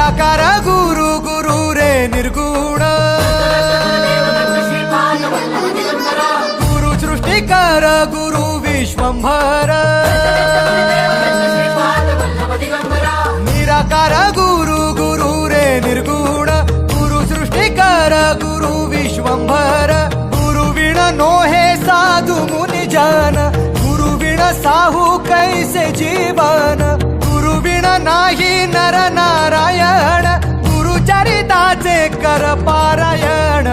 निराकार गुरु गुरु रे निर्गुण गुरु सृष्टिकर गुरु विश्वंभर निराकार गुरु गुरु रे निर्गुण गुरु सृष्टिकर गुरु विश्वंभर गुरु विण नोहे साधु मुनि जन गुरु विण साहू कैसे जीवन गुरु विण नाही नर नारायण गुरु चरिताचे कर पारायण